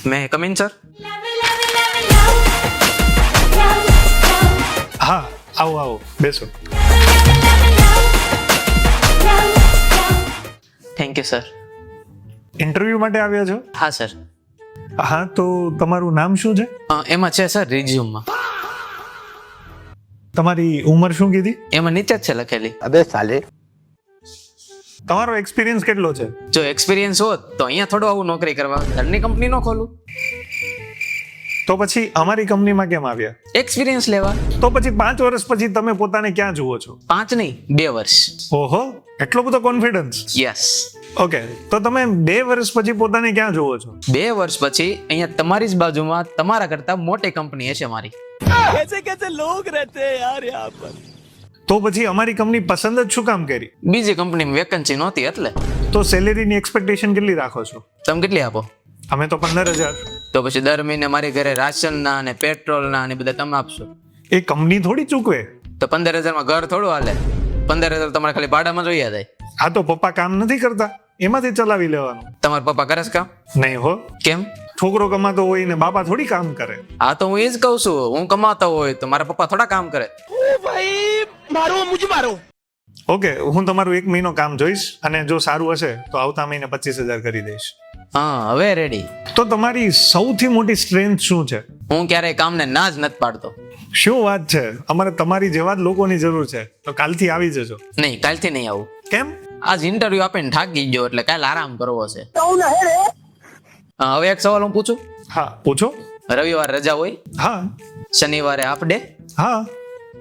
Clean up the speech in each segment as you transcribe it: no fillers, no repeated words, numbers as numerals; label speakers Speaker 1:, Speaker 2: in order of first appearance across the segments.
Speaker 1: May come in sir?
Speaker 2: હા, આવો આવો, બેસો.
Speaker 1: Thank you sir.
Speaker 2: ઇન્ટરવ્યૂ માટે આવ્યા છો?
Speaker 1: હા સર.
Speaker 2: હા, તો તમારું નામ શું છે?
Speaker 1: એમાં છે સર રિઝ્યુમમાં.
Speaker 2: તમારી ઉંમર શું કીધી?
Speaker 1: એમાં નીચે જ છે લખેલી.
Speaker 3: अबे साले
Speaker 2: તમારો એક્સપિરિયન્સ કેટલો છે?
Speaker 1: જો એક્સપિરિયન્સ હોત તો અહીંયા થોડું આવું નોકરી કરવા ઘરની કંપની નો ખોલું.
Speaker 2: તો પછી અમારી કંપનીમાં કેમ આવ્યા?
Speaker 1: એક્સપિરિયન્સ લેવા.
Speaker 2: તો પછી 5 વર્ષ પછી તમે પોતાને ક્યાં જુઓ છો?
Speaker 1: 5 નહીં 2 વર્ષ.
Speaker 2: ઓહો, એટલો બધો કોન્ફિડન્સ.
Speaker 1: યસ.
Speaker 2: ઓકે, તો તમે 2 વર્ષ પછી પોતાને ક્યાં જુઓ છો?
Speaker 1: 2 વર્ષ પછી અહીંયા તમારી જ બાજુમાં તમારા કરતા મોટી કંપની હશે મારી.
Speaker 4: कैसे कैसे लोग रहते हैं यार यहाँ पर.
Speaker 2: તો પછી અમારી કંપની પસંદ જ શું કામ કરી?
Speaker 1: બીજી કંપનીમાં વેકન્સી નહોતી એટલે.
Speaker 2: તો સેલેરીની એક્સપેક્ટેશન કેટલી રાખો છો?
Speaker 1: તમે કેટલી આપો?
Speaker 2: અમે તો 15,000.
Speaker 1: તો પછી દર મહિને મારી ઘરે રાશનના અને પેટ્રોલના અને બધા તમે આપશો.
Speaker 2: એ કંપની થોડી ચૂકવે.
Speaker 1: તો 15,000 માં ઘર થોડું હાલે. 15,000 તમારે ખાલી ભાડામાં જોઈએ જાય.
Speaker 2: હા, તો પપ્પા કામ નથી કરતા, એમાંથી ચલાવી લેવાનું.
Speaker 1: તમારા પપ્પા કરે છે કામ?
Speaker 2: નહીં હો,
Speaker 1: કેમ?
Speaker 2: છોકરો કમાતો હોય ને બાપા થોડી કામ કરે.
Speaker 1: હા તો હું એ જ કહું છું, હું કમાતો હોય તો મારા પપ્પા થોડા કામ કરે.
Speaker 4: ओ भाई मारो मुझे मारो.
Speaker 2: ઓકે, હું તમારું 1 મહિનો કામ જોઈશ અને જો સારું હશે તો આવતા મહિને 25,000 કરી દઈશ.
Speaker 1: હા હવે રેડી.
Speaker 2: તો તમારી સૌથી મોટી સ્ટ્રેન્થ શું છે?
Speaker 1: હું ક્યારેય કામને ના જ નથી પાડતો.
Speaker 2: શું વાત છે, અમારે તમારી જેવા જ લોકોની જરૂર છે. તો કાલથી આવી જજો.
Speaker 1: નહીં કાલથી નહીં આવું.
Speaker 2: કેમ?
Speaker 1: આજ ઇન્ટરવ્યુ આપીને થાકી ગયો એટલે કાલ આરામ કરવો છે. હવે એક સવાલ હું પૂછું.
Speaker 2: હા, પૂછો.
Speaker 1: રવિવાર રજા હોય,
Speaker 2: હા.
Speaker 1: શનિવારે હાફ ડે,
Speaker 2: હા.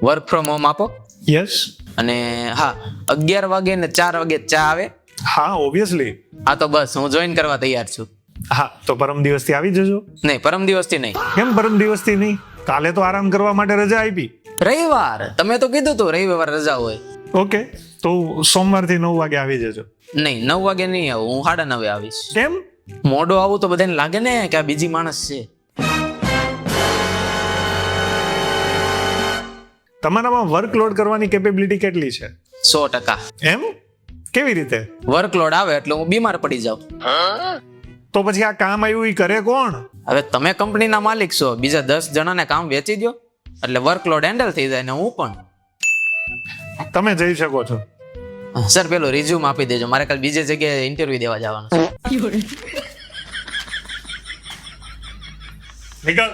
Speaker 1: વર્ક ફ્રોમ હોમ આપો
Speaker 2: યસ.
Speaker 1: અને હા 11 વાગે ને 4 વાગે ચા આવે.
Speaker 2: હા, ઓબ્વિયસલી.
Speaker 1: હા તો બસ હું જોઈન કરવા તૈયાર છું.
Speaker 2: હા, તો પરમ દિવસથી આવી જજો.
Speaker 1: નહીં પરમ દિવસથી નહીં.
Speaker 2: કેમ પરમ દિવસથી નહીં? કાલે તો આરામ કરવા માટે રજા આપી.
Speaker 1: રવિવાર તમે તો કીધું તું રવિવાર રજા હોય.
Speaker 2: ઓકે, તો સોમવારથી 9 વાગે આવી જજો.
Speaker 1: નહીં 9 વાગે નહીં આવું, હું 9:30 આવીશ.
Speaker 2: કેમ?
Speaker 1: મોડો આવું તો બધાને લાગે ને કે આ બીજી માણસ છે.
Speaker 2: તમારામાં વર્કલોડ કરવાની કેપેબિલિટી કેટલી છે?
Speaker 1: 100%.
Speaker 2: એમ? કેવી રીતે?
Speaker 1: વર્કલોડ આવે એટલે હું બીમાર પડી જાઉં.
Speaker 2: તો પછી આ કામ આવ્યું એ કરે કોણ?
Speaker 1: હવે તમે કંપનીના માલિક છો, બીજા 10 જણાને કામ વેચી દો એટલે વર્કલોડ હેન્ડલ થઈ જાય ને હું પણ.
Speaker 2: તમે જઈ શકો છો.
Speaker 1: સર પેલું રિઝ્યુમ આપી દેજો, મારે કાલ બીજી જગ્યાએ ઇન્ટરવ્યુ દેવા જવાનું છે.
Speaker 2: નીકળ.